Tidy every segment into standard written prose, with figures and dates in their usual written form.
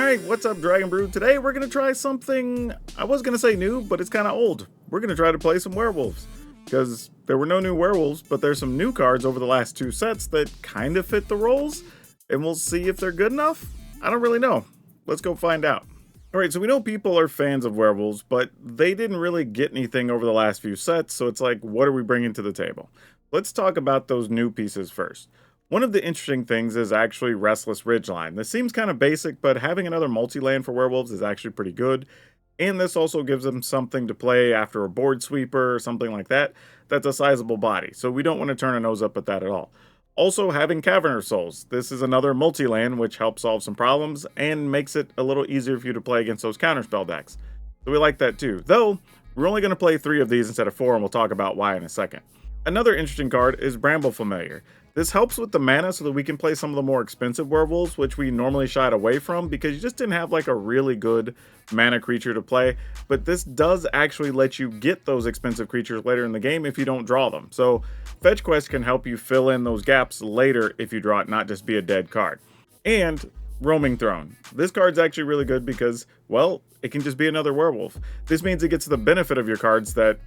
Alright, what's up, Dragon Brood? Today we're going to try something, I was going to say new, but it's kind of old. We're going to try to play some werewolves. Because there were no new werewolves, but there's some new cards over the last two sets that kind of fit the roles. And we'll see if they're good enough? I don't really know. Let's go find out. Alright, so we know people are fans of werewolves, but they didn't really get anything over the last few sets, so it's like, what are we bringing to the table? Let's talk about those new pieces first. One of the interesting things is actually Restless Ridgeline. This seems kind of basic, but having another multi-land for werewolves is actually pretty good. And this also gives them something to play after a board sweeper or something like that. That's a sizable body, so we don't want to turn a nose up at that at all. Also, having Caverner Souls. This is another multi-land which helps solve some problems and makes it a little easier for you to play against those counterspell decks. So we like that too. Though, we're only going to play 3 of these instead of 4, and we'll talk about why in a second. Another interesting card is Bramble Familiar. This helps with the mana so that we can play some of the more expensive werewolves, which we normally shied away from because you just didn't have like a really good mana creature to play. But this does actually let you get those expensive creatures later in the game if you don't draw them. So Fetch Quest can help you fill in those gaps later if you draw it, not just be a dead card. And Roaming Throne. This card's actually really good because, well, it can just be another werewolf. This means it gets the benefit of your cards that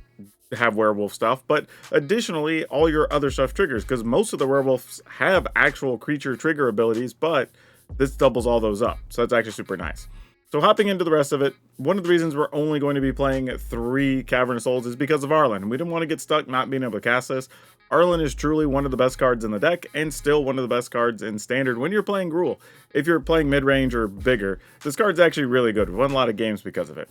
have werewolf stuff, but additionally all your other stuff triggers, because most of the werewolves have actual creature trigger abilities, but this doubles all those up, so that's actually super nice. So hopping into the rest of it, one of the reasons we're only going to be playing 3 Cavern Souls is because of Arlen. We didn't want to get stuck not being able to cast this. Arlen is truly one of the best cards in the deck, and still one of the best cards in Standard when you're playing Gruul. If you're playing mid-range or bigger, this card's actually really good. We won a lot of games because of it.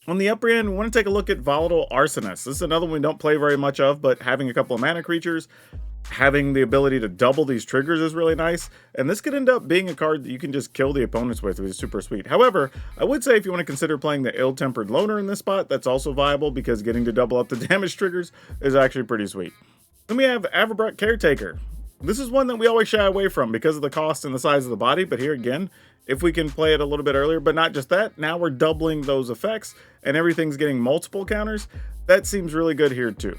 On the upper end, we want to take a look at Volatile Arsonist. This is another one we don't play very much of, but having a couple of mana creatures, having the ability to double these triggers is really nice, and this could end up being a card that you can just kill the opponents with, which is super sweet. However, I would say if you want to consider playing the Ill-Tempered Loner in this spot, that's also viable because getting to double up the damage triggers is actually pretty sweet. Then we have Averbrook Caretaker. This is one that we always shy away from because of the cost and the size of the body, but here again, if we can play it a little bit earlier, but not just that, now we're doubling those effects and everything's getting multiple counters. That seems really good here too.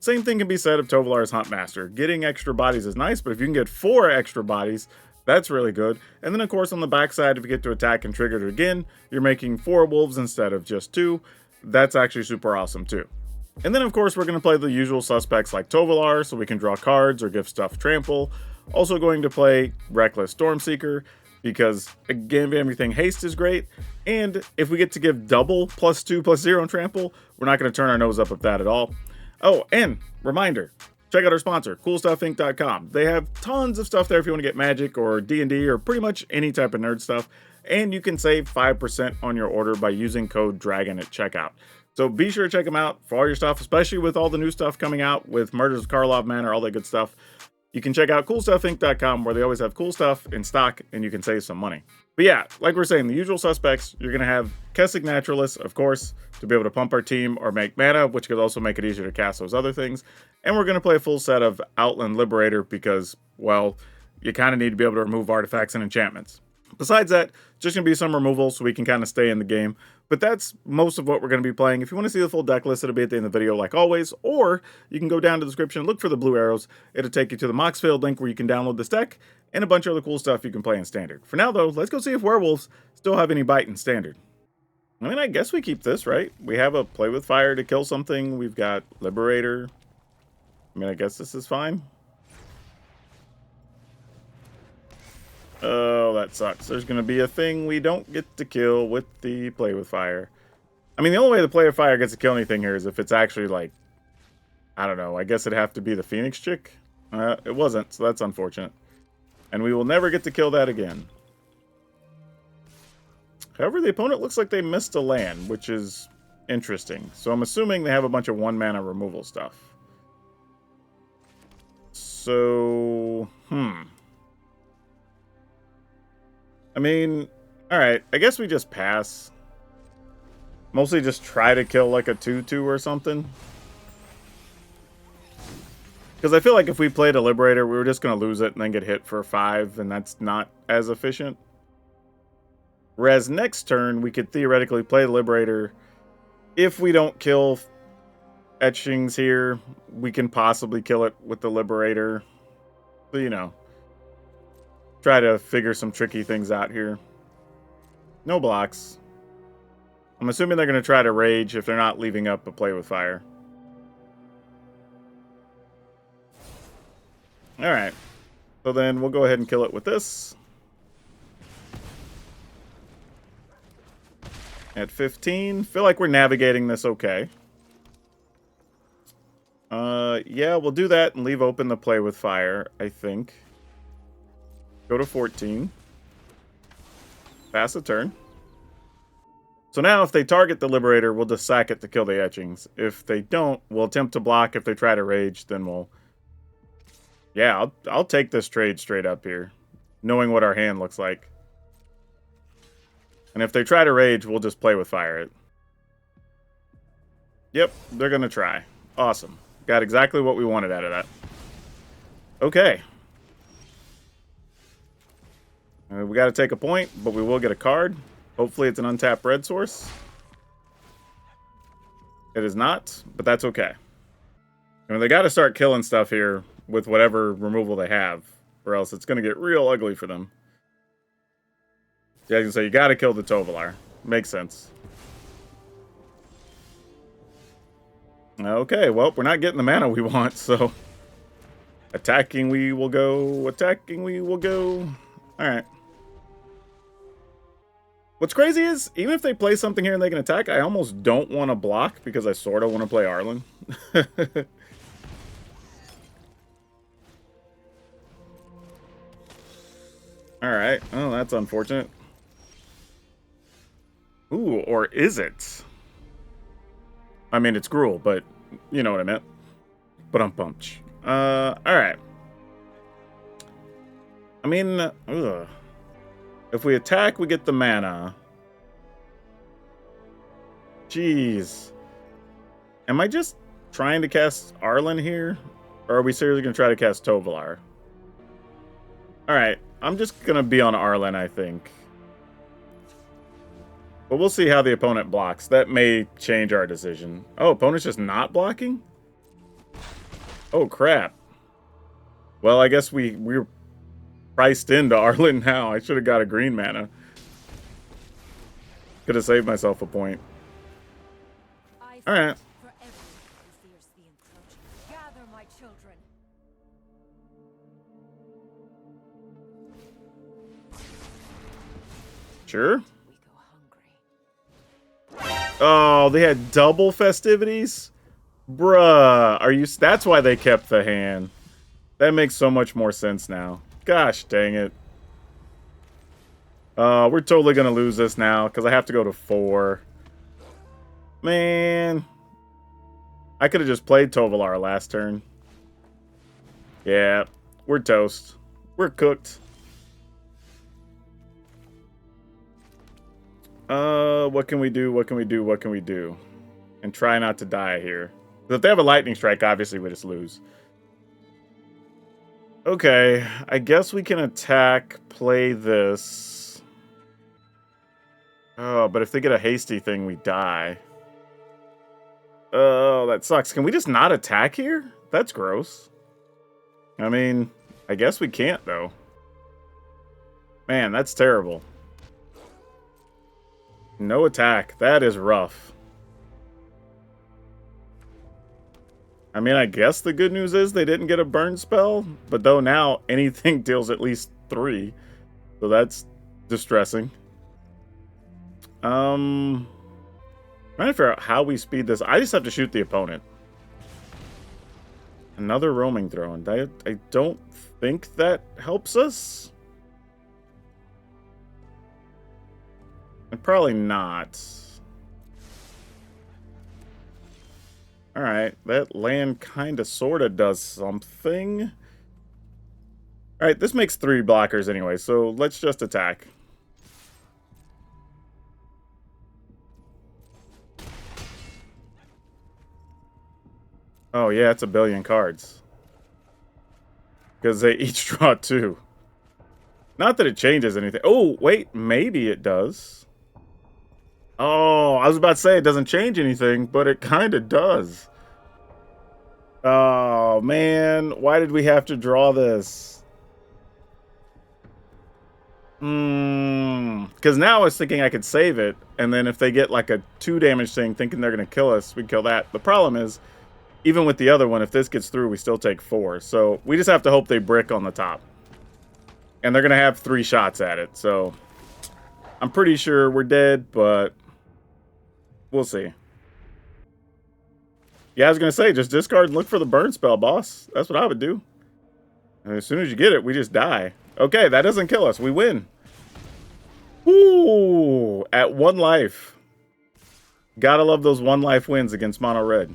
Same thing can be said of Tovolar's Huntmaster. Getting extra bodies is nice, but if you can get 4 extra bodies, that's really good. And then of course on the backside, if you get to attack and trigger it again, you're making 4 wolves instead of just 2. That's actually super awesome too. And then of course we're going to play the usual suspects like Tovolar, so we can draw cards or give stuff trample. Also going to play Reckless Stormseeker, because again, everything haste is great, and if we get to give double +2/+0 trample, we're not going to turn our nose up at that at all. Oh, and reminder, check out our sponsor, CoolStuffInc.com. They have tons of stuff there if you want to get Magic or D&D or pretty much any type of nerd stuff, and you can save 5% on your order by using code DRAGON at checkout. So be sure to check them out for all your stuff, especially with all the new stuff coming out with Murders of Karlov Manor, all that good stuff. You can check out CoolStuffInc.com, where they always have cool stuff in stock and you can save some money. But yeah, like we're saying, the usual suspects, you're going to have Kessig Naturalist, of course, to be able to pump our team or make mana, which could also make it easier to cast those other things. And we're going to play a full set of Outland Liberator because, well, you kind of need to be able to remove artifacts and enchantments. Besides that, just going to be some removal so we can kind of stay in the game. But that's most of what we're going to be playing. If you want to see the full deck list, it'll be at the end of the video like always. Or you can go down to the description, look for the blue arrows. It'll take you to the Moxfield link where you can download this deck and a bunch of other cool stuff you can play in Standard. For now though, let's go see if werewolves still have any bite in Standard. I mean, I guess we keep this, right? We have a Play with Fire to kill something. We've got Liberator. I mean, I guess this is fine. Oh, that sucks. There's going to be a thing we don't get to kill with the Play with Fire. I mean, the only way the Play with Fire gets to kill anything here is if it's actually like, I don't know, I guess it'd have to be the Phoenix chick. It wasn't, so that's unfortunate. And we will never get to kill that again. However, the opponent looks like they missed a land, which is interesting. So I'm assuming they have a bunch of 1-mana removal stuff. So, I mean, alright, I guess we just pass. Mostly just try to kill like a 2/2 or something. Because I feel like if we played a Liberator, we were just going to lose it and then get hit for 5, and that's not as efficient. Whereas next turn, we could theoretically play the Liberator. If we don't kill Etchings here, we can possibly kill it with the Liberator. So, you know, try to figure some tricky things out here. No blocks. I'm assuming they're going to try to rage if they're not leaving up a play with fire. Alright. So then we'll go ahead and kill it with this. At 15. Feel like we're navigating this okay. Yeah, we'll do that and leave open the play with fire, I think. Go to 14. Pass a turn. So now if they target the Liberator, we'll just sack it to kill the etchings. If they don't, we'll attempt to block. If they try to rage, then we'll... Yeah, I'll take this trade straight up here, knowing what our hand looks like. And if they try to rage, we'll just play with fire it. Yep, they're going to try. Awesome. Got exactly what we wanted out of that. Okay. We got to take a point, but we will get a card. Hopefully it's an untapped red source. It is not, but that's okay. I mean, they got to start killing stuff here with whatever removal they have, or else it's going to get real ugly for them. Yeah, I can say you got to kill the Tovolar. Makes sense. Okay, well, we're not getting the mana we want, so... Attacking we will go. Attacking we will go. Alright. What's crazy is, even if they play something here and they can attack, I almost don't want to block because I sort of want to play Arlen. Alright, oh, that's unfortunate. Ooh, or is it? I mean, it's Gruul, but you know what I meant. But I'm pumped. Alright. I mean, ugh. If we attack, we get the mana. Jeez. Am I just trying to cast Arlen here? Or are we seriously going to try to cast Tovolar? Alright, I'm just going to be on Arlen, I think. But we'll see how the opponent blocks. That may change our decision. Oh, opponent's just not blocking? Oh, crap. Well, I guess we're priced into Arlen now. I should have got a green mana. Could have saved myself a point. Alright. Sure. Oh, they had double festivities? Bruh, are you... That's why they kept the hand. That makes so much more sense now. Gosh dang it. We're totally gonna lose this now, because I have to go to 4. Man. I could have just played Tovolar last turn. Yeah, we're toast. We're cooked. What can we do? What can we do? What can we do? And try not to die here. If they have a lightning strike, obviously we just lose. Okay, I guess we can attack, play this. Oh, but if they get a hasty thing, we die. Oh, that sucks. Can we just not attack here? That's gross. I mean, I guess we can't, though. Man, that's terrible. No attack. That is rough. I mean, I guess the good news is they didn't get a burn spell, but though now anything deals at least 3. So that's distressing. Trying to figure out how we speed this. I just have to shoot the opponent. Another roaming throne. I don't think that helps us. And probably not. Alright, that land kinda sorta does something. Alright, this makes 3 blockers anyway, so let's just attack. Oh yeah, it's a billion cards. Because they each draw 2. Not that it changes anything. Oh, wait, maybe it does. Oh, I was about to say it doesn't change anything, but it kind of does. Oh, man. Why did we have to draw this? Because now I was thinking I could save it, and then if they get like a 2 damage thing thinking they're going to kill us, we'd kill that. The problem is, even with the other one, if this gets through, we still take 4. So we just have to hope they brick on the top. And they're going to have 3 shots at it, so I'm pretty sure we're dead, but we'll see. Yeah, I was going to say, just discard and look for the burn spell, boss. That's what I would do. And as soon as you get it, we just die. Okay, that doesn't kill us. We win. Ooh, at 1 life. Gotta love those 1 life wins against mono red.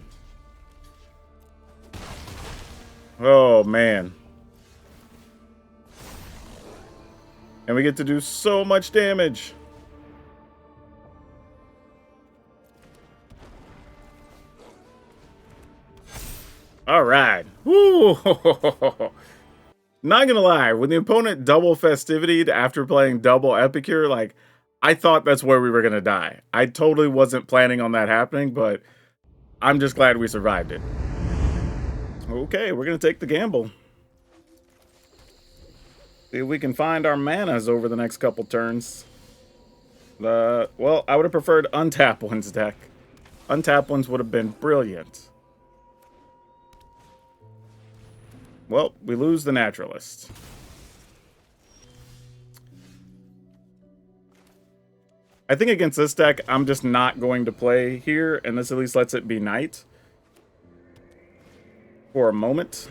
Oh, man. And we get to do so much damage. All right. Woo. Not gonna lie, when the opponent double festivitied after playing double epicure, like, I thought that's where we were gonna die. I totally wasn't planning on that happening, but I'm just glad we survived it. Okay, we're gonna take the gamble. See if we can find our manas over the next couple turns. Well, I would have preferred untap ones deck. Untap ones would have been brilliant. Well, we lose the naturalist. I think against this deck, I'm just not going to play here, and this at least lets it be night for a moment.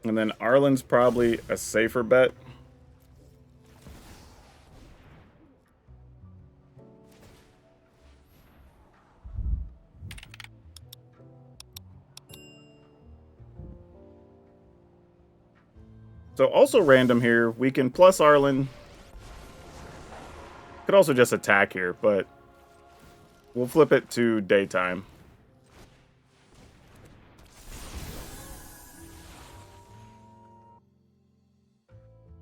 And then Arlen's probably a safer bet. So also random here, we can plus Arlen. Could also just attack here, but we'll flip it to daytime.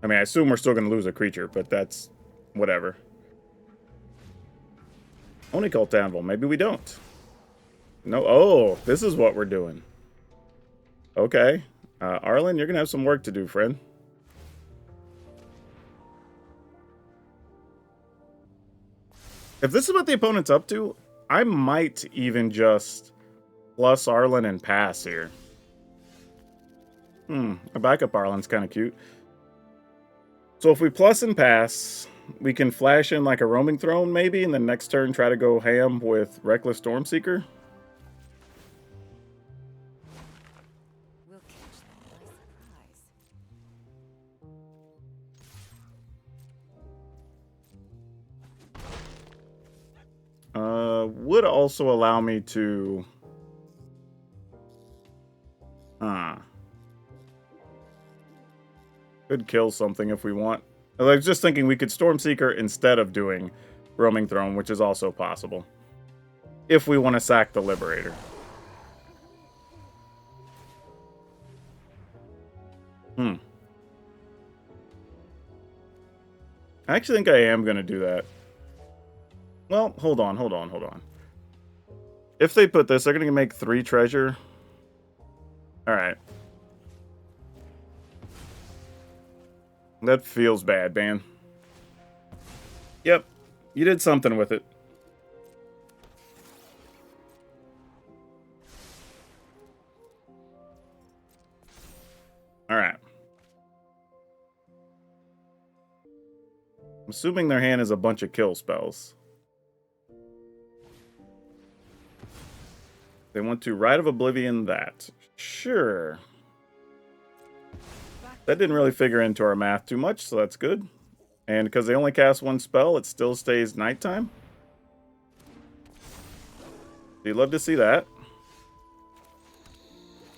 I mean, I assume we're still going to lose a creature, but that's whatever. Only Cult Anvil. Maybe we don't. No. Oh, this is what we're doing. Okay. Arlen, you're going to have some work to do, friend. If this is what the opponent's up to, I might even just plus Arlen and pass here. A backup Arlen's kind of cute. So if we plus and pass, we can flash in like a roaming throne maybe, and then next turn try to go ham with Reckless Stormseeker. We'll catch them by surprise. Would also allow me to... Could kill something if we want. I was just thinking we could Stormseeker instead of doing Roaming Throne, which is also possible. If we want to sack the Liberator. I actually think I am going to do that. Well, hold on. If they put this, they're going to make 3 treasure. Alright. That feels bad, man. Yep. You did something with it. Alright. I'm assuming their hand is a bunch of kill spells. They want to Rite of Oblivion that. Sure. That didn't really figure into our math too much, so that's good. And because they only cast 1 spell, it still stays nighttime. So you'd love to see that.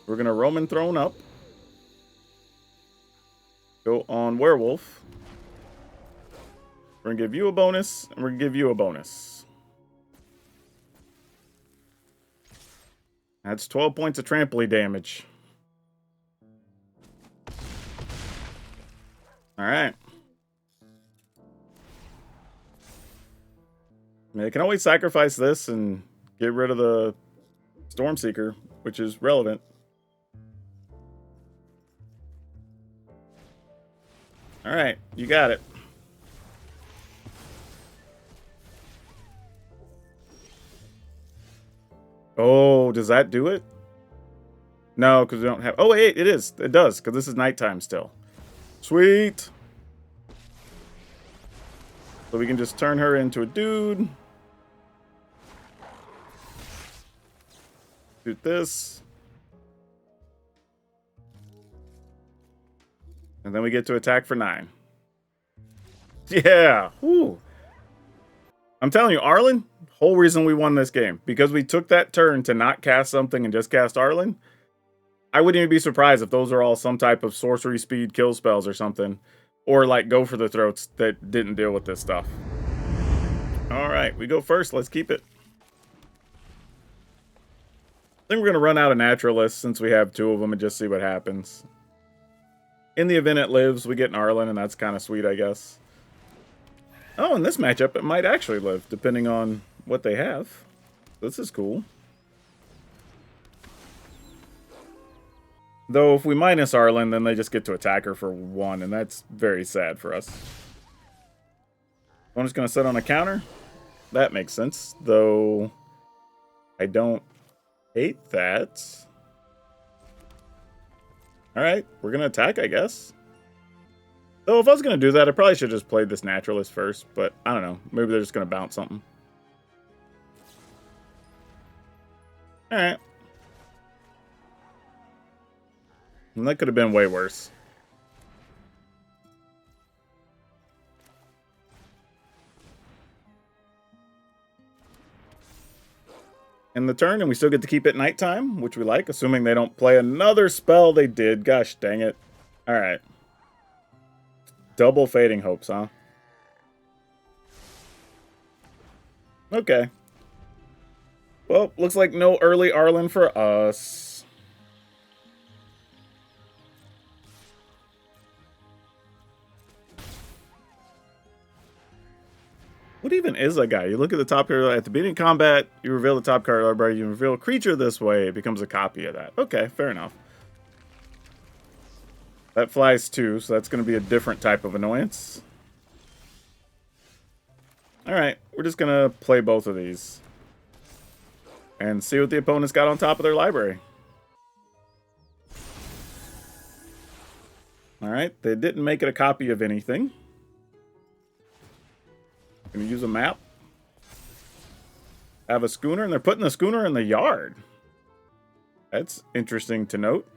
We're going to Roman Throne up. Go on Werewolf. We're going to give you a bonus, and we're going to give you a bonus. That's 12 points of trampoline damage. Alright. I mean, they can always sacrifice this and get rid of the Stormseeker, which is relevant. Alright, you got it. Oh, does that do it? No, because we don't have... Oh, wait, it is. It does, because this is nighttime still. Sweet. So we can just turn her into a dude. Shoot this. And then we get to attack for 9. Yeah. Woo. I'm telling you, Arlen, whole reason we won this game. Because we took that turn to not cast something and just cast Arlen. I wouldn't even be surprised if those are all some type of sorcery speed kill spells or something. Or like go for the throats that didn't deal with this stuff. Alright, we go first. Let's keep it. I think we're going to run out of naturalists since we have 2 of them and just see what happens. In the event it lives, we get an Arlen, and that's kind of sweet, I guess. Oh, in this matchup, it might actually live, depending on what they have. This is cool. Though, if we minus Arlen, then they just get to attack her for 1, and that's very sad for us. I'm just going to set on a counter. That makes sense, though I don't hate that. Alright, we're going to attack, I guess. Though, if I was going to do that, I probably should have just played this Naturalist first, but I don't know. Maybe they're just going to bounce something. Alright. And that could have been way worse. In the turn, and we still get to keep it nighttime, which we like, assuming they don't play another spell. They did. Gosh dang it. Alright. Double Fading Hopes, huh? Okay. Well, looks like no early Arlen for us. What even is that guy? You look at the top card at the beginning of combat, you reveal the top card of the library, you reveal a creature this way, it becomes a copy of that. Okay, fair enough. That flies too, so that's going to be a different type of annoyance. Alright, we're just going to play both of these. And see what the opponent's got on top of their library. Alright, they didn't make it a copy of anything. Gonna use a map. Have a schooner, and they're putting the schooner in the yard. That's interesting to note.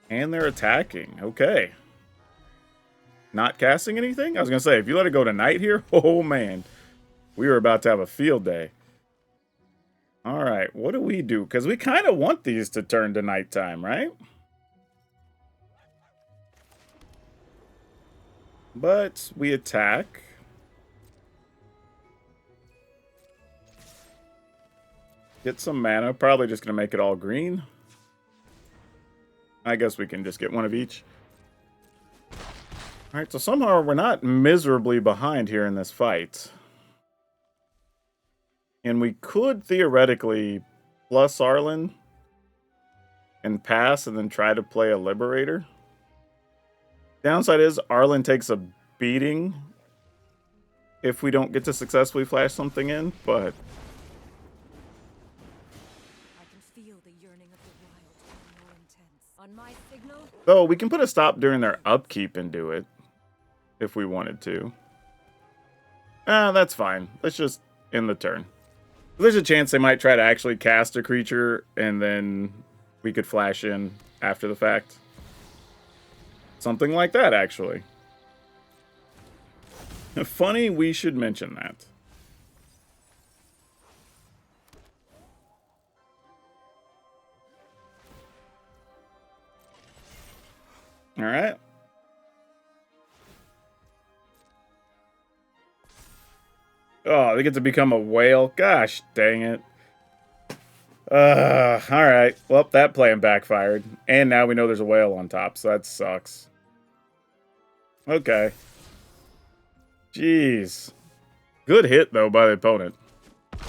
And they're attacking. Okay. Not casting anything? I was gonna say, if you let it go to night here, oh man. We were about to have a field day. Alright, what do we do? Because we kind of want these to turn to nighttime, right? But we attack. Get some mana. Probably just going to make it all green. I guess we can just get one of each. Alright, so somehow we're not miserably behind here in this fight. And we could theoretically plus Arlen and pass and then try to play a Liberator. Downside is Arlen takes a beating if we don't get to successfully flash something in, but I can feel the yearning of the wild more intense. On my signal, though we can put a stop during their upkeep and do it if we wanted to. That's fine. Let's just end the turn. There's a chance they might try to actually cast a creature and then we could flash in after the fact. Something like that, actually. Funny, we should mention that. Alright. Oh, they get to become a whale? Gosh, dang it. Alright. Well, that plan backfired. And now we know there's a whale on top, so that sucks. Okay. Jeez. Good hit, though, by the opponent. the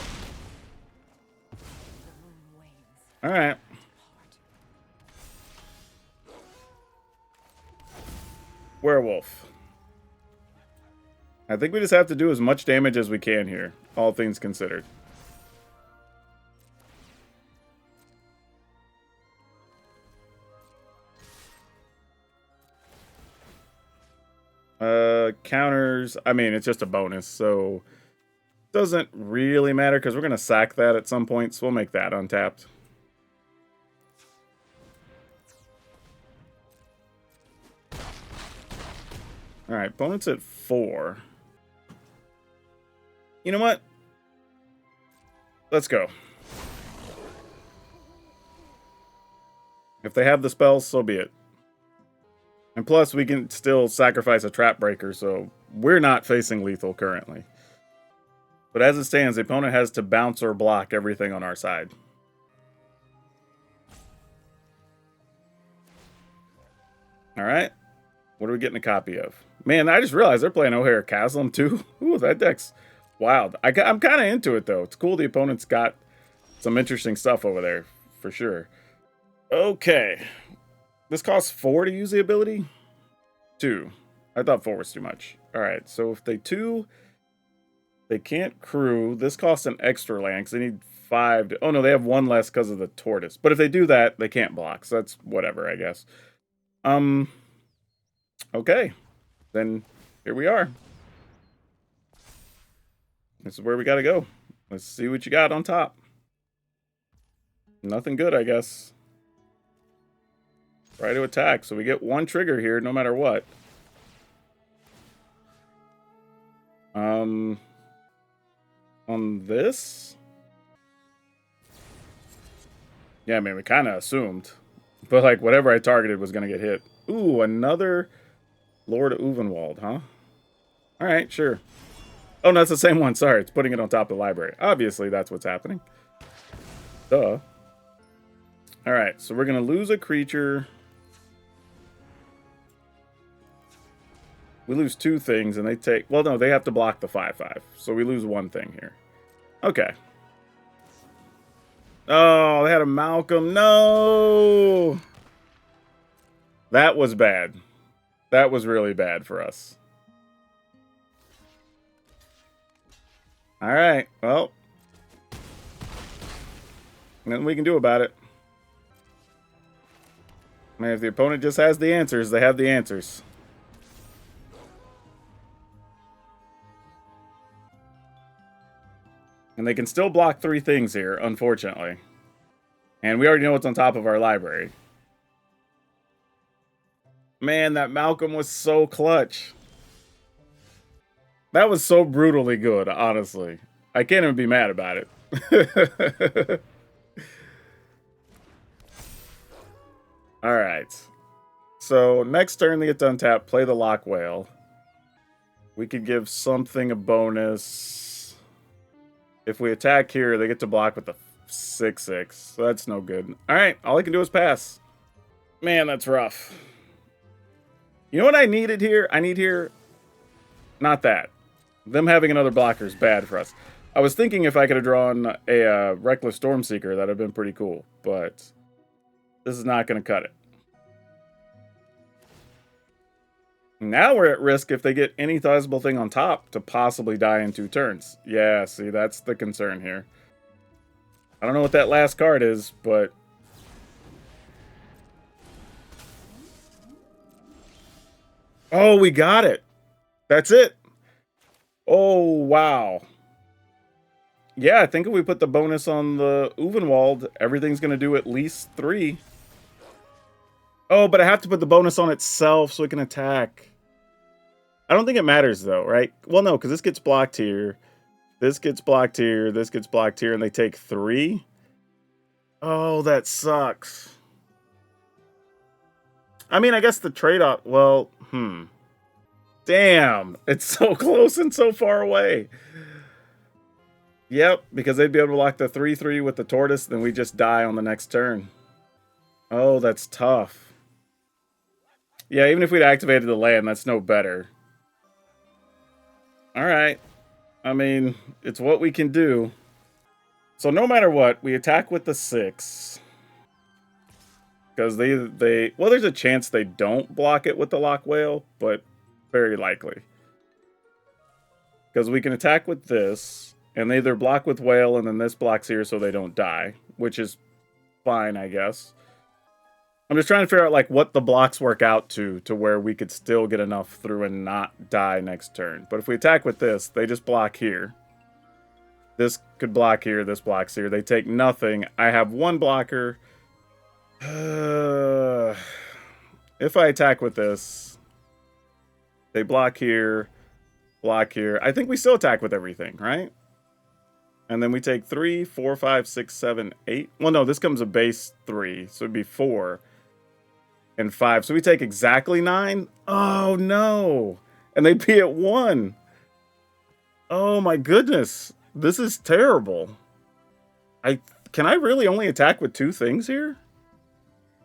moon wanes. Alright. Werewolf. I think we just have to do as much damage as we can here, all things considered. Counters, I mean, it's just a bonus, so doesn't really matter because we're going to sack that at some point, so we'll make that untapped. Alright, opponent's at 4. You know what? Let's go. If they have the spells, so be it. And plus, we can still sacrifice a trap breaker, so we're not facing lethal currently. But as it stands, the opponent has to bounce or block everything on our side. Alright. What are we getting a copy of? Man, I just realized they're playing O'Hare Castle too. Ooh, that deck's wild. I'm kind of into it, though. It's cool the opponent's got some interesting stuff over there, for sure. Okay. This costs 4 to use the ability? 2. I thought 4 was too much. Alright, so if they 2, they can't crew. This costs an extra land because they need 5 to... Oh, no, they have 1 less because of the tortoise. But if they do that, they can't block. So that's whatever, I guess. Okay. Then here we are. This is where we got to go. Let's see what you got on top. Nothing good, I guess. Try to attack. So we get 1 trigger here, no matter what. On this? Yeah, I mean, we kind of assumed. But, like, whatever I targeted was going to get hit. Ooh, another Lord of Uvenwald, huh? Alright, sure. Oh, no, it's the same one. Sorry, it's putting it on top of the library. Obviously, that's what's happening. Duh. Alright, so we're going to lose a creature. We lose 2 things, and they take... Well, no, they have to block the 5/5. So we lose 1 thing here. Okay. Oh, they had a Malcolm. No! That was bad. That was really bad for us. Alright, well. Nothing we can do about it. Man, if the opponent just has the answers, they have the answers. And they can still block 3 things here, unfortunately. And we already know what's on top of our library. Man, that Malcolm was so clutch. That was so brutally good, honestly. I can't even be mad about it. Alright. So, next turn they get to untap, play the Lock Whale. We could give something a bonus. If we attack here, they get to block with the 6/6. So that's no good. Alright, all I can do is pass. Man, that's rough. You know what I needed here? I need here... Not that. Them having another blocker is bad for us. I was thinking if I could have drawn a Reckless Stormseeker, that would have been pretty cool. But this is not going to cut it. Now we're at risk if they get any sizable thing on top to possibly die in 2 turns. Yeah, see, that's the concern here. I don't know what that last card is, but... Oh, we got it! That's it! Oh, wow. Yeah, I think if we put the bonus on the Uvenwald, everything's going to do at least 3. Oh, but I have to put the bonus on itself so it can attack. I don't think it matters, though, right? Well, no, because this gets blocked here. This gets blocked here. This gets blocked here, and they take 3. Oh, that sucks. I mean, I guess the trade-off... Well, Damn. It's so close and so far away. Yep, because they'd be able to block the 3/3 with the tortoise, then we just die on the next turn. Oh, that's tough. Yeah, even if we'd activated the land, that's no better. Alright. I mean, it's what we can do. So no matter what, we attack with the 6. Because they... Well, there's a chance they don't block it with the Lock Whale, but very likely. Because we can attack with this, and they either block with Whale, and then this blocks here so they don't die, which is fine, I guess. I'm just trying to figure out like what the blocks work out to where we could still get enough through and not die next turn. But if we attack with this, they just block here. This could block here, this blocks here. They take nothing. I have one blocker. If I attack with this, they block here, block here. I think we still attack with everything, right? And then we take 3, 4, 5, 6, 7, 8. Well, no, this comes a base 3, so it'd be 4 and 5. So we take exactly 9. Oh, no. And they'd be at 1. Oh, my goodness. This is terrible. Can I really only attack with 2 things here?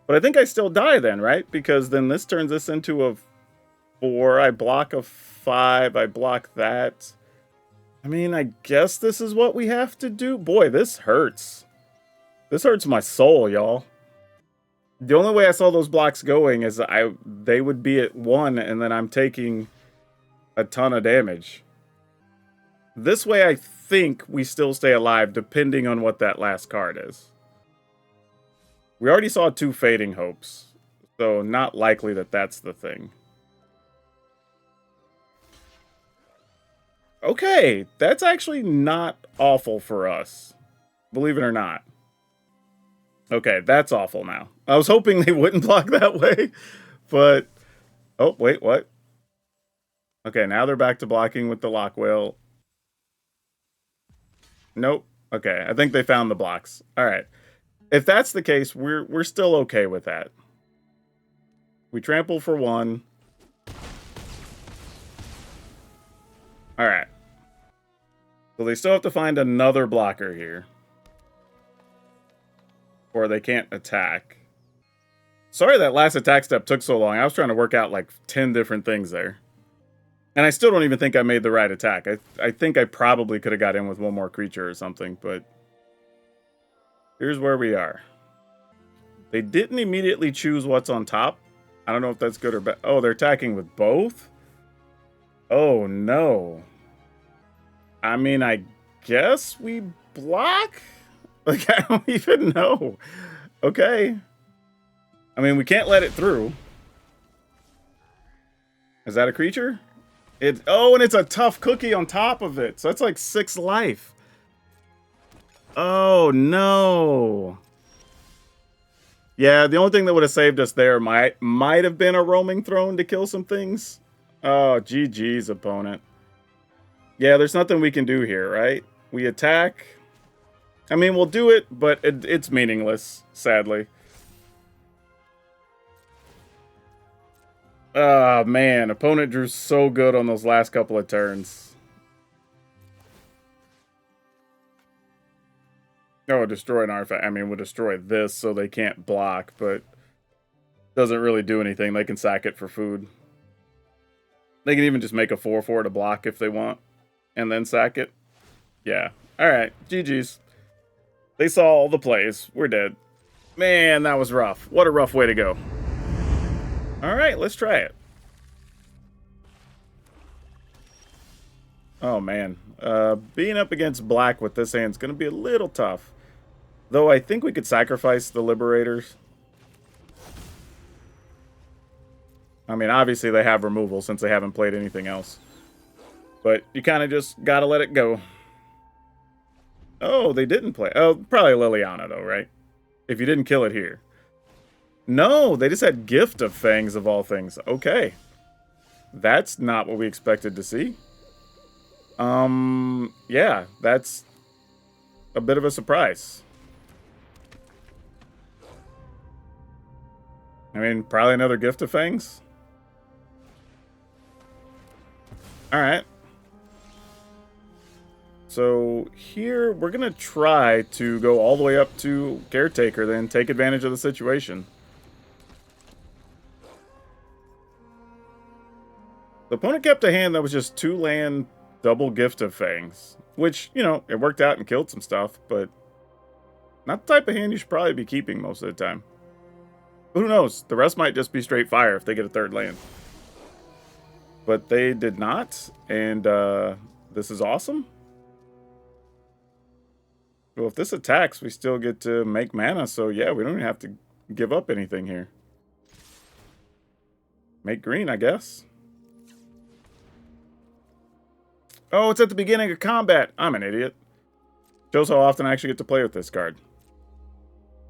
But I think I still die then, right? Because then this turns this into a 4. I block a 5. I block that. I mean, I guess this is what we have to do. Boy, this hurts. This hurts my soul, y'all. The only way I saw those blocks going is they would be at 1, and then I'm taking a ton of damage. This way, I think we still stay alive, depending on what that last card is. We already saw 2 Fading Hopes, so not likely that that's the thing. Okay, that's actually not awful for us. Believe it or not. Okay, that's awful now. I was hoping they wouldn't block that way, but... Oh, wait, what? Okay, now they're back to blocking with the Lock Whale. Nope. Okay, I think they found the blocks. Alright. If that's the case, we're still okay with that. We trample for 1. Alright. So they still have to find another blocker here. Or they can't attack. Sorry that last attack step took so long. I was trying to work out like 10 different things there. And I still don't even think I made the right attack. I think I probably could have got in with one more creature or something, but... Here's where we are. They didn't immediately choose what's on top. I don't know if that's good or bad. Oh, they're attacking with both? Oh, no. I mean, I guess we block? Like, I don't even know. Okay. I mean, we can't let it through. Is that a creature? Oh, and it's a tough cookie on top of it. So that's like 6 life. Oh, no. Yeah, the only thing that would have saved us there might have been a roaming throne to kill some things. Oh, GG's, opponent. Yeah, there's nothing we can do here, right? We attack. I mean, we'll do it, but it's meaningless, sadly. Oh, man. Opponent drew so good on those last couple of turns. Oh, destroy an artifact. I mean, we'll destroy this so they can't block, but doesn't really do anything. They can sack it for food. They can even just make a 4/4 to block if they want, and then sack it. Yeah. Alright, GG's. They saw all the plays. We're dead. Man, that was rough. What a rough way to go. Alright, let's try it. Oh, man. Being up against black with this hand is going to be a little tough. Though I think we could sacrifice the Liberators. I mean, obviously they have removal since they haven't played anything else. But you kind of just got to let it go. Oh, they didn't play. Oh, probably Liliana, though, right? If you didn't kill it here. No, they just had Gift of Fangs of all things. Okay. That's not what we expected to see. Yeah, that's a bit of a surprise. I mean, probably another Gift of Fangs. Alright. So here, we're going to try to go all the way up to Caretaker, then take advantage of the situation. The opponent kept a hand that was just 2-land double Gift of Fangs. Which, you know, it worked out and killed some stuff, but not the type of hand you should probably be keeping most of the time. Who knows? The rest might just be straight fire if they get a 3rd land. But they did not, and This is awesome. Well, if this attacks, we still get to make mana. So yeah, we don't even have to give up anything here. Make green, I guess. Oh, it's at the beginning of combat. I'm an idiot. Shows how often I actually get to play with this card.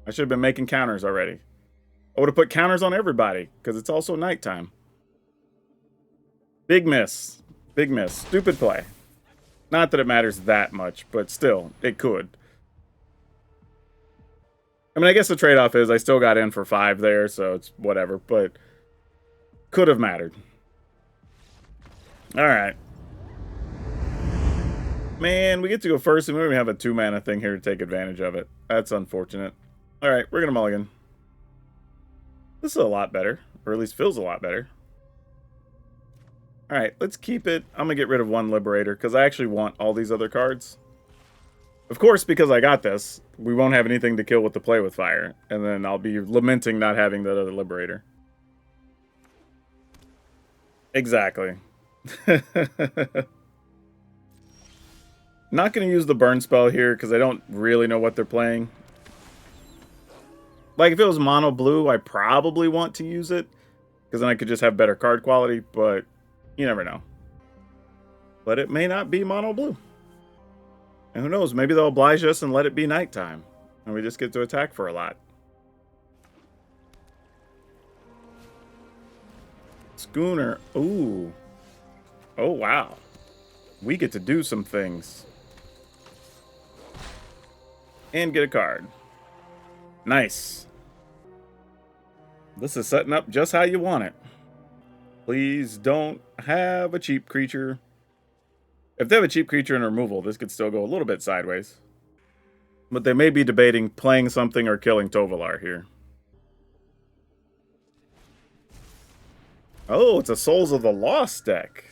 I should have been making counters already. I would have put counters on everybody, because it's also nighttime. Big miss. Big miss. Stupid play. Not that it matters that much, but still, it could. I mean, I guess the trade-off is I still got in for 5 there, so it's whatever, but could have mattered. Alright. Man, we get to go first, and we don't even have a 2-mana thing here to take advantage of it. That's unfortunate. Alright, we're going to mulligan. This is a lot better, or at least feels a lot better. Alright, let's keep it. I'm going to get rid of 1 Liberator, because I actually want all these other cards. Of course, because I got this, we won't have anything to kill with the Play with Fire, and then I'll be lamenting not having that other Liberator. Exactly. Not going to use the burn spell here, because I don't really know what they're playing. Like, if it was mono blue, I probably want to use it, because then I could just have better card quality, but you never know. But it may not be mono blue. And who knows, maybe they'll oblige us and let it be nighttime, and we just get to attack for a lot. Schooner, ooh. Oh, wow. We get to do some things. And get a card. Nice. This is setting up just how you want it. Please don't have a cheap creature. If they have a cheap creature in removal, this could still go a little bit sideways. But they may be debating playing something or killing Tovolar here. Oh, it's a Souls of the Lost deck.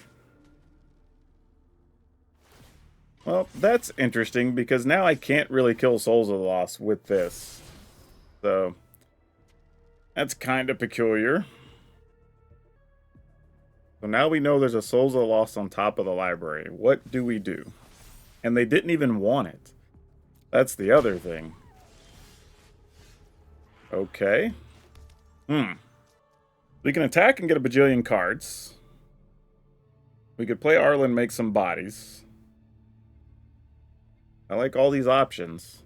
Well, that's interesting, because now I can't really kill Souls of the Lost with this. So, that's kind of peculiar. So now we know there's a Souls of the Lost on top of the library. What do we do? And they didn't even want it. That's the other thing. Okay. We can attack and get a bajillion cards. We could play Arlen, make some bodies. I like all these options.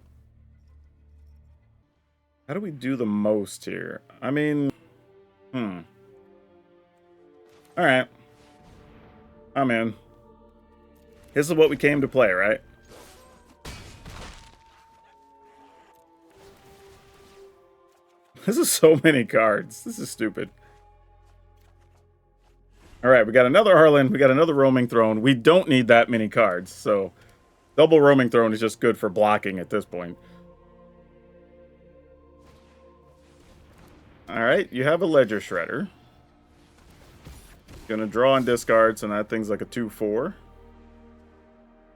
How do we do the most here? I mean, Alright. I'm in. This is what we came to play, right? This is so many cards. This is stupid. Alright, we got another Arlen. We got another Roaming Throne. We don't need that many cards, so double Roaming Throne is just good for blocking at this point. Alright, you have a Ledger Shredder. Gonna draw and discard, so that thing's like a 2/4.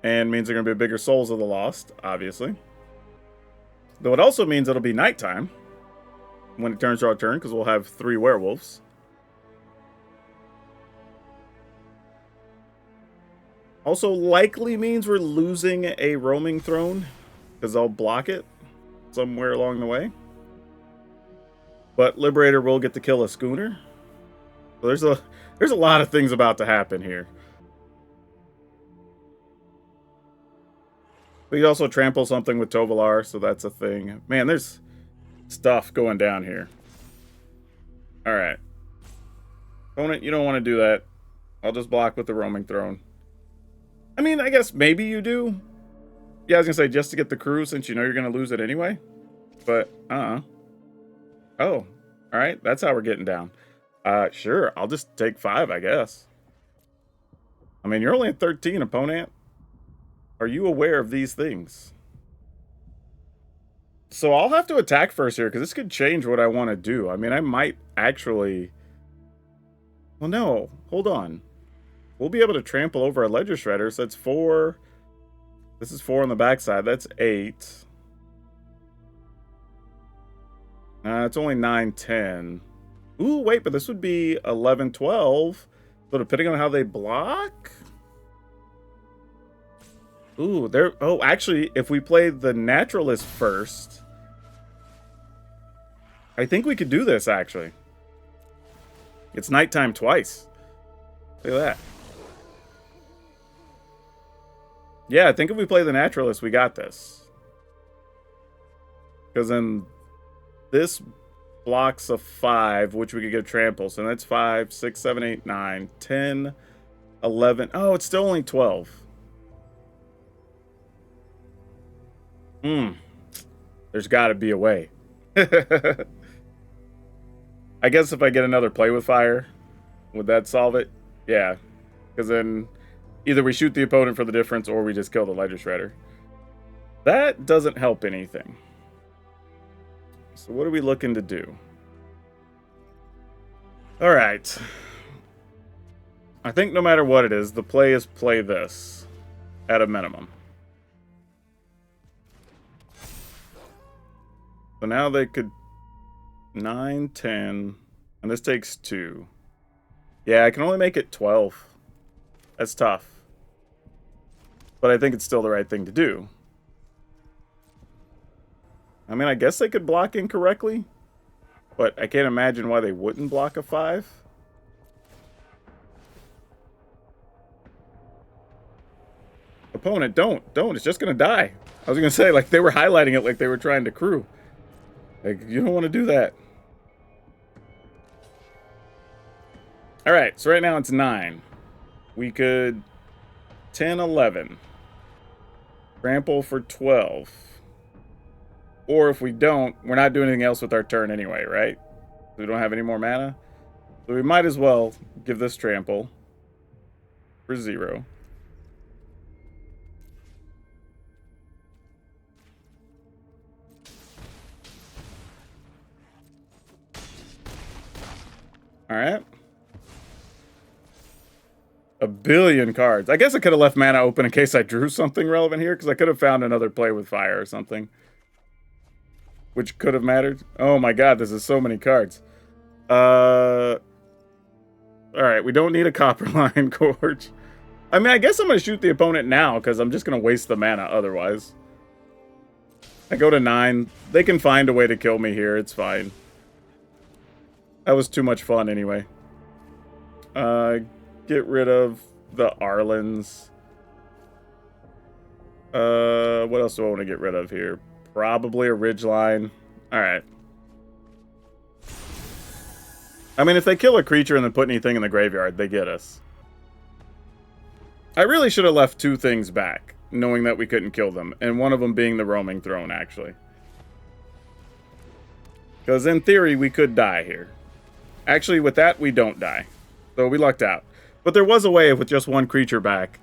And means they're gonna be bigger Souls of the Lost, obviously. Though it also means it'll be nighttime when it turns our turn, because we'll have 3 werewolves. Also likely means we're losing a Roaming Throne, because I'll block it somewhere along the way. But Liberator will get to kill a Schooner. So there's a lot of things about to happen here. We could also trample something with Tovolar, so that's a thing. Man, there's stuff going down here. Alright. Opponent, you don't want to do that. I'll just block with the Roaming Throne. I mean, I guess maybe you do. Yeah, I was going to say just to get the crew, since you know you're going to lose it anyway. But, Oh, alright, that's how we're getting down. Sure, I'll just take 5, I guess. I mean, you're only at 13, opponent. Are you aware of these things? So I'll have to attack first here, because this could change what I want to do. I mean, I might actually... Well, no, hold on. We'll be able to trample over a Ledger Shredder, so that's 4. This is 4 on the backside, that's 8. It's only 9, 10. Ooh, wait, but this would be 11, 12. So depending on how they block? Ooh, there. Oh, actually, if we play the Naturalist first, I think we could do this, actually. It's nighttime twice. Look at that. Yeah, I think if we play the Naturalist, we got this. Because then this blocks a 5, which we could get trample. So that's 5, 6, 7, 8, 9, 10, 11. Oh, it's still only 12. There's got to be a way. I guess if I get another play with fire, would that solve it? Yeah. Because then either we shoot the opponent for the difference or we just kill the Ledger Shredder. That doesn't help anything. So what are we looking to do? Alright. I think no matter what it is, the play is play this at a minimum. So now they could 9, 10, and this takes 2. Yeah, I can only make it 12. That's tough. But I think it's still the right thing to do. I mean, I guess they could block incorrectly, but I can't imagine why they wouldn't block a 5. Opponent, don't. It's just going to die. I was going to say, like, they were highlighting it like they were trying to crew. Like, you don't want to do that. Alright, so right now it's 9. We could 10, 11. Trample for 12. Or if we don't, we're not doing anything else with our turn anyway, right? We don't have any more mana. So we might as well give this trample for 0. Alright. A billion cards. I guess I could have left mana open in case I drew something relevant here, because I could have found another play with fire or something. Which could have mattered. Oh my god, this is so many cards. Alright, we don't need a Copperline Gorge. I mean, I guess I'm going to shoot the opponent now, because I'm just going to waste the mana otherwise. I go to 9. They can find a way to kill me here, it's fine. That was too much fun anyway. Get rid of the Arlens. What else do I want to get rid of here? Probably a Ridgeline. Alright. I mean, if they kill a creature and then put anything in the graveyard, they get us. I really should have left 2 things back, knowing that we couldn't kill them. And one of them being the Roaming Throne, actually. Because in theory, we could die here. Actually, with that, we don't die. So we lucked out. But there was a way with just 1 creature back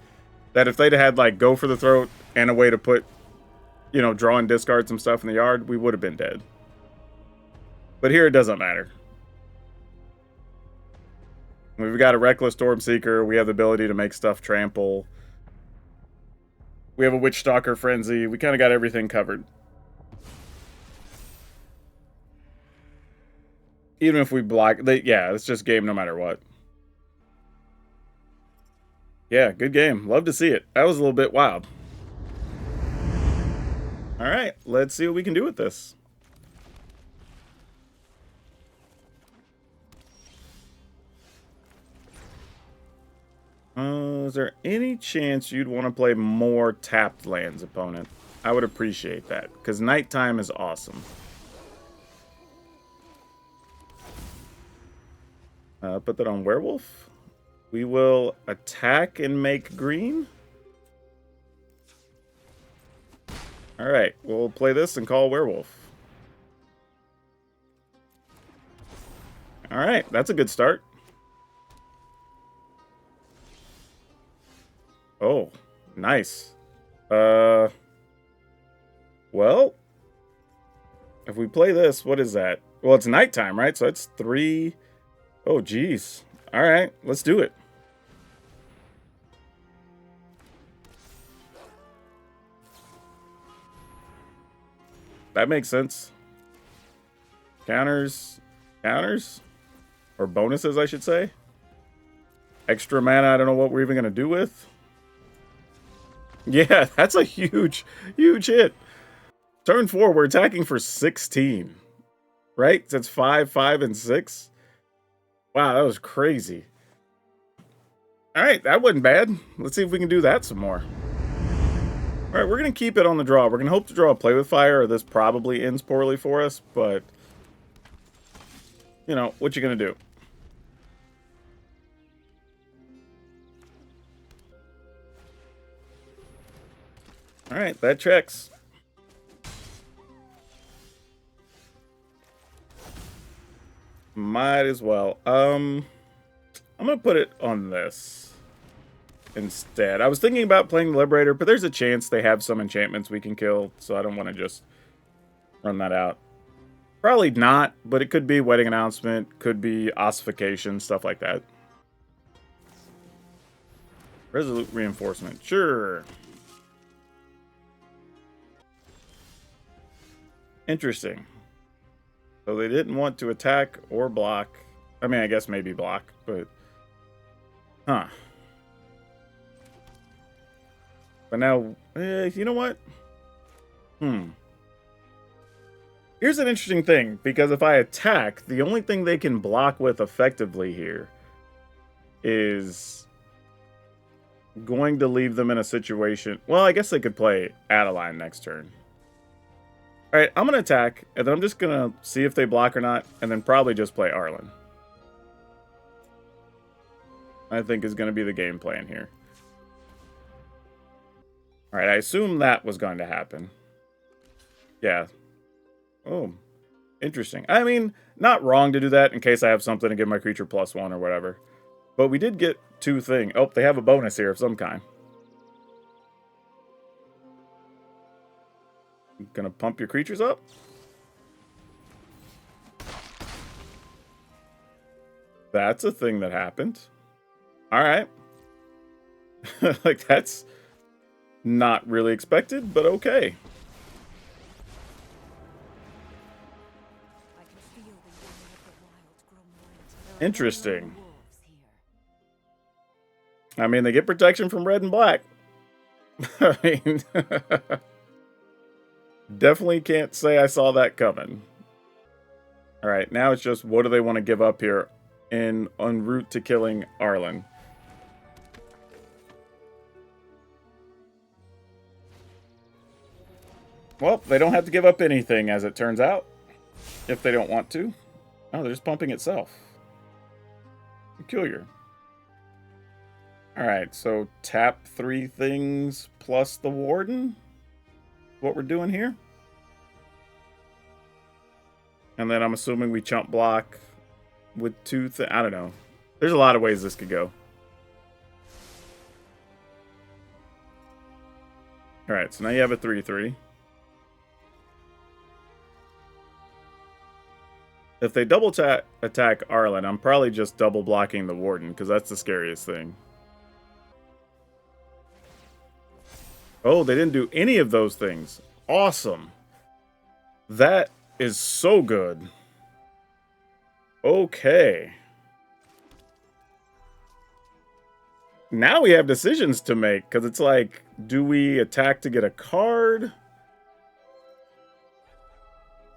that if they'd had, like, Go for the Throat and a way to put, you know, draw and discard some stuff in the yard, we would have been dead. But here it doesn't matter. We've got a Reckless Stormseeker. We have the ability to make stuff trample. We have a Witch Stalker Frenzy. We kind of got everything covered. Even if we block... yeah, it's just game no matter what. Yeah, good game. Love to see it. That was a little bit wild. Alright, let's see what we can do with this. Is there any chance you'd want to play more tapped lands, opponent? I would appreciate that, because nighttime is awesome. Put that on Werewolf. We will attack and make green. Alright, we'll play this and call Werewolf. Alright, that's a good start. Oh, nice. Well, if we play this, what is that? Well, it's nighttime, right? So it's 3... Oh, geez. Alright, let's do it. That makes sense. Counters. Counters? Or bonuses, I should say. Extra mana, I don't know what we're even going to do with. Yeah, that's a huge, huge hit. Turn 4, we're attacking for 16. Right? That's 5, 5, and 6. Wow, that was crazy. Alright, that wasn't bad. Let's see if we can do that some more. Alright, we're going to keep it on the draw. We're going to hope to draw a Play with Fire, or this probably ends poorly for us, but... You know, what you going to do? Alright, that checks. Might as well. I'm going to put it on this instead. I was thinking about playing the Liberator, but there's a chance they have some enchantments we can kill, so I don't want to just run that out. Probably not, but it could be Wedding Announcement, could be Ossification, stuff like that. Resolute Reinforcement, sure. Interesting. So they didn't want to attack or block. I mean, I guess maybe block, but... Huh. But now, you know what? Here's an interesting thing, because if I attack, the only thing they can block with effectively here is going to leave them in a situation... Well, I guess they could play Adeline next turn. Alright, I'm going to attack, and then I'm just going to see if they block or not, and then probably just play Arlen. I think is going to be the game plan here. Alright, I assume that was going to happen. Yeah. Oh, interesting. I mean, not wrong to do that in case I have something to give my creature +1 or whatever. But we did get 2 things. Oh, they have a bonus here of some kind. Gonna pump your creatures up? That's a thing that happened. Alright. Like, that's not really expected, but okay. Interesting. I mean, they get protection from red and black. I mean... Definitely can't say I saw that coming. Alright, now it's just what do they want to give up here en route to killing Arlen. Well, they don't have to give up anything, as it turns out. If they don't want to. Oh, they're just pumping itself. Peculiar. Alright, so tap 3 things plus the Warden? What we're doing here. And then I'm assuming we chump block with 2 I don't know. There's a lot of ways this could go. Alright, so now you have a 3/3. If they double attack Arlen, I'm probably just double blocking the Warden, because that's the scariest thing. Oh, they didn't do any of those things. Awesome. That is so good. Okay. Now we have decisions to make, because it's like, do we attack to get a card?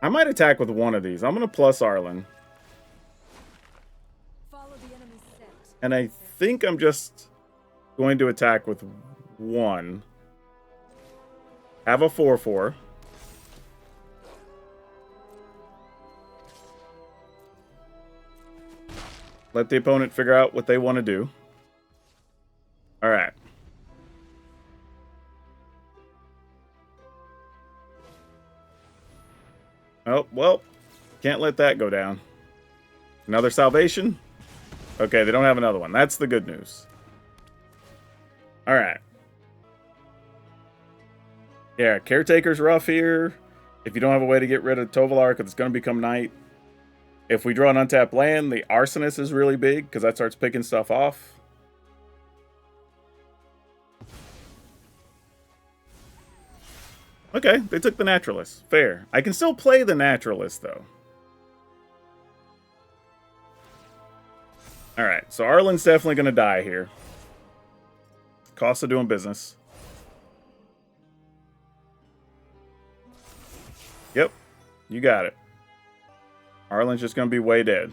I might attack with one of these. I'm going to plus Arlen. And I think I'm just going to attack with 1. Have a 4/4. Let the opponent figure out what they want to do. Alright. Oh, well. Can't let that go down. Another salvation? Okay, they don't have another one. That's the good news. Alright. Yeah, Caretaker's rough here. If you don't have a way to get rid of Tovolar, because it's going to become night. If we draw an untapped land, the Arsonist is really big, because that starts picking stuff off. Okay, they took the Naturalist. Fair. I can still play the Naturalist, though. Alright, so Arlen's definitely going to die here. Cost of doing business. Yep, you got it. Arlen's just going to be way dead.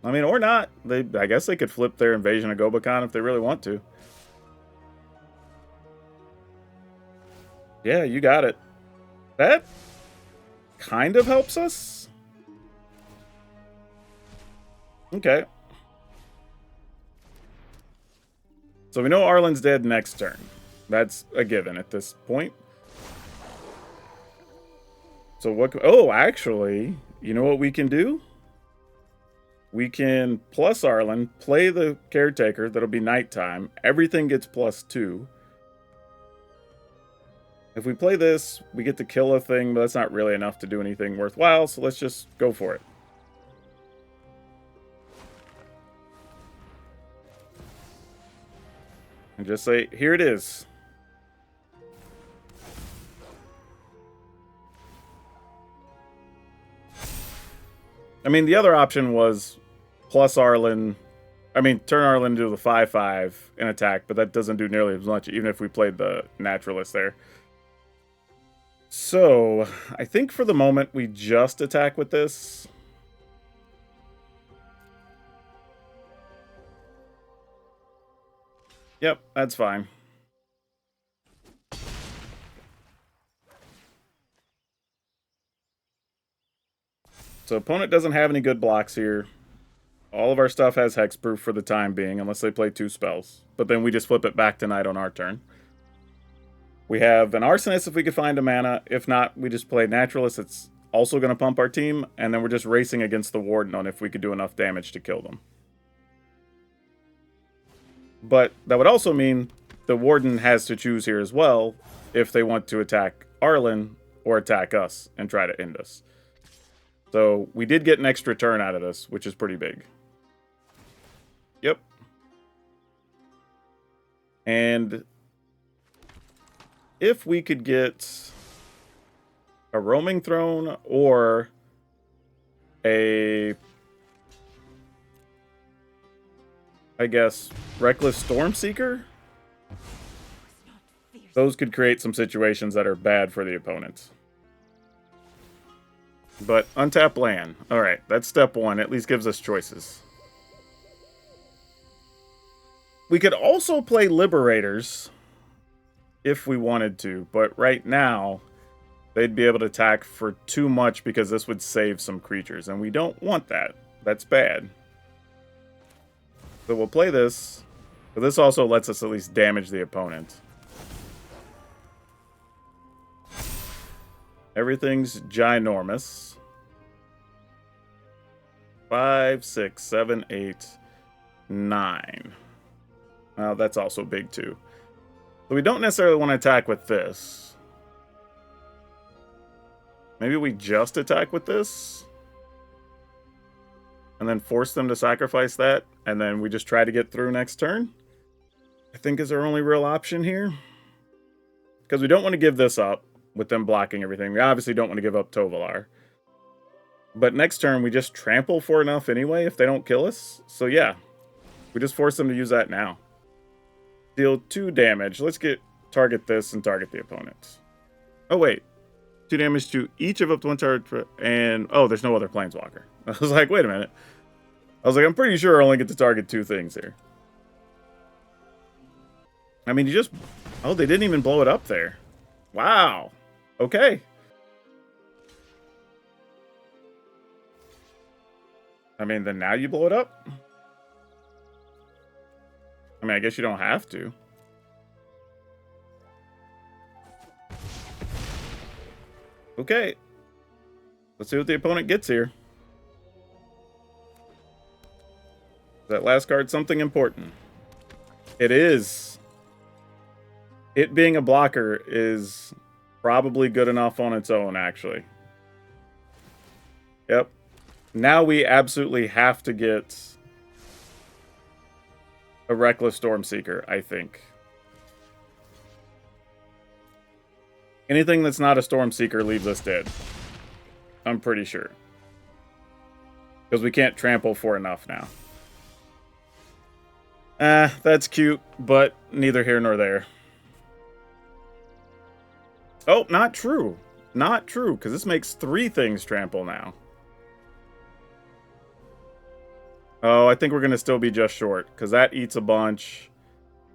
I mean, or not. I guess they could flip their invasion of Gobakon if they really want to. Yeah, you got it. That kind of helps us. Okay. So we know Arlen's dead next turn. That's a given at this point. So what... Oh, actually, you know what we can do? We can plus Arlen, play the Caretaker. That'll be nighttime. Everything gets +2. If we play this, we get to kill a thing, but that's not really enough to do anything worthwhile, so let's just go for it. And just say, here it is. I mean, the other option was plus Arlen. I mean, turn Arlen into the 5/5 and attack, but that doesn't do nearly as much, even if we played the Naturalist there. So, I think for the moment, we just attack with this. Yep, that's fine. So opponent doesn't have any good blocks here. All of our stuff has hexproof for the time being, unless they play 2 spells. But then we just flip it back to night on our turn. We have an Arsonist if we could find a mana. If not, we just play Naturalist. It's also going to pump our team. And then we're just racing against the Warden on if we could do enough damage to kill them. But that would also mean the Warden has to choose here as well if they want to attack Arlen or attack us and try to end us. So we did get an extra turn out of this, which is pretty big. Yep. And if we could get a Roaming Throne or a, I guess, Reckless Stormseeker, those could create some situations that are bad for the opponents. But untap land. Alright, that's step 1. At least gives us choices. We could also play Liberators if we wanted to, but right now they'd be able to attack for too much because this would save some creatures, and we don't want that. That's bad. So we'll play this, but this also lets us at least damage the opponent. Everything's ginormous. 5, 6, 7, 8, 9. Well, that's also big too. So we don't necessarily want to attack with this. Maybe we just attack with this. And then force them to sacrifice that. And then we just try to get through next turn. I think is our only real option here. Because we don't want to give this up with them blocking everything. We obviously don't want to give up Tovolar. But next turn, we just trample for enough anyway if they don't kill us. So yeah, we just force them to use that now. Deal 2 damage. Let's target this and target the opponent. Oh wait, 2 damage to each of up to 1 target, and oh, there's no other planeswalker. I was like, wait a minute. I was like, I'm pretty sure I only get to target 2 things here. I mean, you just... Oh, they didn't even blow it up there. Wow. Okay. I mean, then now you blow it up? I mean, I guess you don't have to. Okay. Let's see what the opponent gets here. That last card something important? It is. It being a blocker is probably good enough on its own, actually. Yep. Now we absolutely have to get a Reckless Stormseeker, I think. Anything that's not a Stormseeker leaves us dead. I'm pretty sure. Because we can't trample for enough now. That's cute, but neither here nor there. Oh, not true. Not true, because this makes 3 things trample now. Oh, I think we're going to still be just short, because that eats a bunch.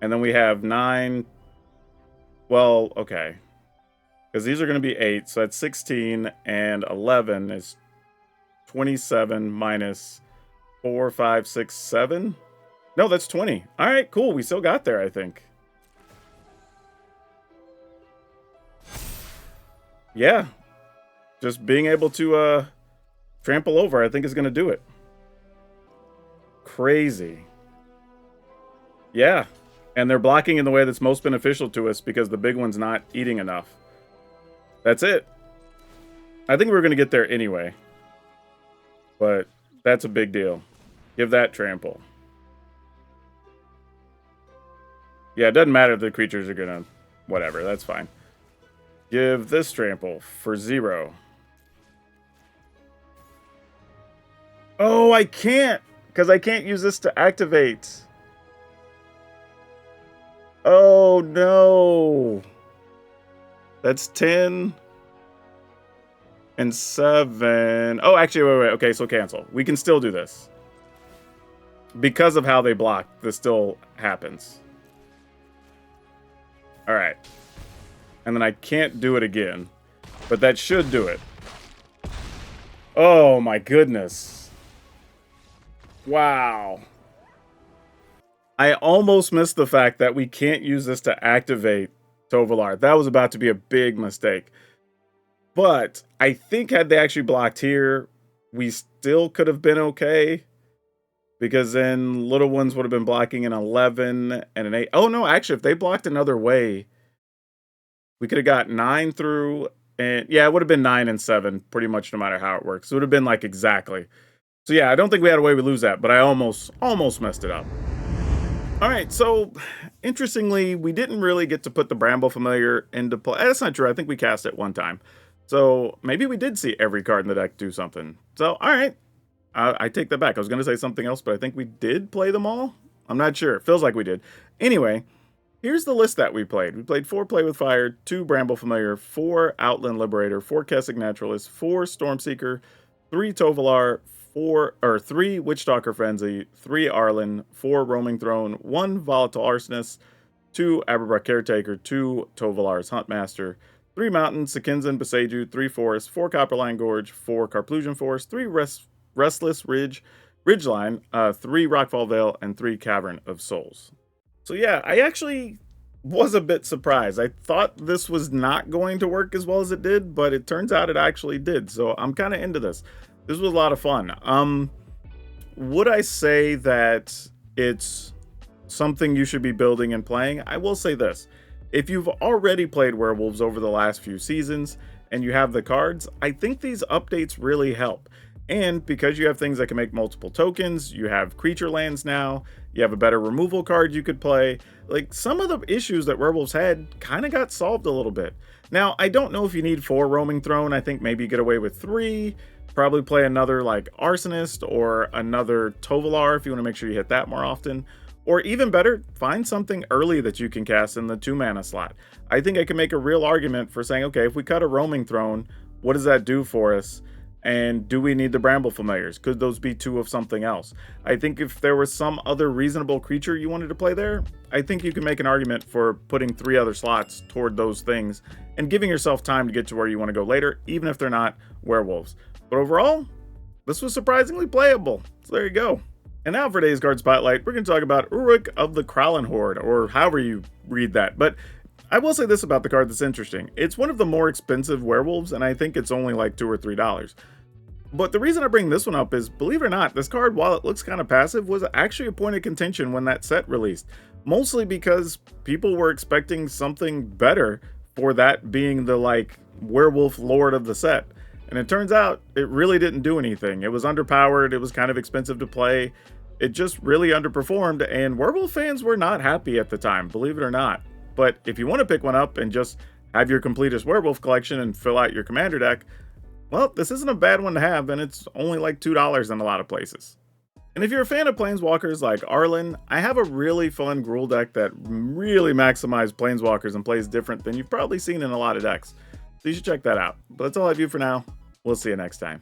And then we have 9. Well, okay. Because these are going to be 8, so that's 16, and 11 is 27 minus 4, 5, 6, 7. No, that's 20. All right, cool. We still got there, I think. Yeah. Just being able to trample over, I think, is going to do it. Crazy. Yeah. And they're blocking in the way that's most beneficial to us because the big one's not eating enough. That's it. I think we're going to get there anyway. But that's a big deal. Give that trample. Yeah, it doesn't matter if the creatures are going to... Whatever, that's fine. Give this trample for 0. Oh, I can't! Because I can't use this to activate. Oh, no. That's 10 and 7. Oh, actually, wait. Okay, so cancel. We can still do this. Because of how they block, this still happens. All right. And then I can't do it again. But that should do it. Oh, my goodness. Wow. I almost missed the fact that we can't use this to activate Tovolar. That was about to be a big mistake. But I think had they actually blocked here, we still could have been okay. Because then little ones would have been blocking an 11 and an 8. Oh, no, actually, if they blocked another way, we could have got 9 through. And yeah, it would have been 9 and 7, pretty much no matter how it works. It would have been like exactly. So yeah, I don't think we had a way we lose that, but I almost messed it up. All right, so interestingly, we didn't really get to put the Bramble Familiar into play. That's not true. I think we cast it one time. So maybe we did see every card in the deck do something. So, all right. I take that back. I was going to say something else, but I think we did play them all. I'm not sure. It feels like we did. Anyway, here's the list that we played. We played 4 Play with Fire, 2 Bramble Familiar, 4 Outland Liberator, 4 Kessig Naturalist, 4 Stormseeker, 3 Tovolar, 3 Witchstalker Frenzy, 3 Arlen, 4 Roaming Throne, 1 Volatile Arsonist, 2 Aberbrook Caretaker, 2 Tovolar's Huntmaster, 3 Mountain, Sekinzan Beseju, 3 Forest, 4 Copperline Gorge, 4 Carplusion Forest, 3 Restless Ridgeline, 3 Rockfall Vale, and 3 Cavern of Souls. So yeah, I actually was a bit surprised. I thought this was not going to work as well as it did, but it turns out it actually did. So I'm kind of into this. This was a lot of fun. Would I say that it's something you should be building and playing? I will say this. If you've already played Werewolves over the last few seasons and you have the cards, I think these updates really help. And because you have things that can make multiple tokens, you have creature lands now, you have a better removal card you could play. Like, some of the issues that Werewolves had kind of got solved a little bit. Now, I don't know if you need 4 Roaming Throne. I think maybe you get away with 3. Probably play another like Arsonist or another Tovolar if you want to make sure you hit that more often. Or even better, find something early that you can cast in the 2 mana slot. I think I can make a real argument for saying, okay, if we cut a Roaming Throne, what does that do for us? And do we need the Bramble Familiars? Could those be 2 of something else? I think if there was some other reasonable creature you wanted to play there, I think you can make an argument for putting 3 other slots toward those things and giving yourself time to get to where you want to go later, even if they're not werewolves. But overall, this was surprisingly playable. So there you go. And now for today's card spotlight, we're going to talk about Uruk of the Krallen Horde, or however you read that. But I will say this about the card that's interesting. It's one of the more expensive werewolves, and I think it's only like $2 or $3. But the reason I bring this one up is, believe it or not, this card, while it looks kind of passive, was actually a point of contention when that set released. Mostly because people were expecting something better for that being the, like, werewolf lord of the set. And it turns out it really didn't do anything. It was underpowered, it was kind of expensive to play. It just really underperformed, and werewolf fans were not happy at the time, believe it or not. But if you want to pick one up and just have your completest werewolf collection and fill out your commander deck, well, this isn't a bad one to have, and it's only like $2 in a lot of places. And if you're a fan of Planeswalkers like Arlen, I have a really fun Gruul deck that really maximizes Planeswalkers and plays different than you've probably seen in a lot of decks. So you should check that out. But that's all I do for now. We'll see you next time.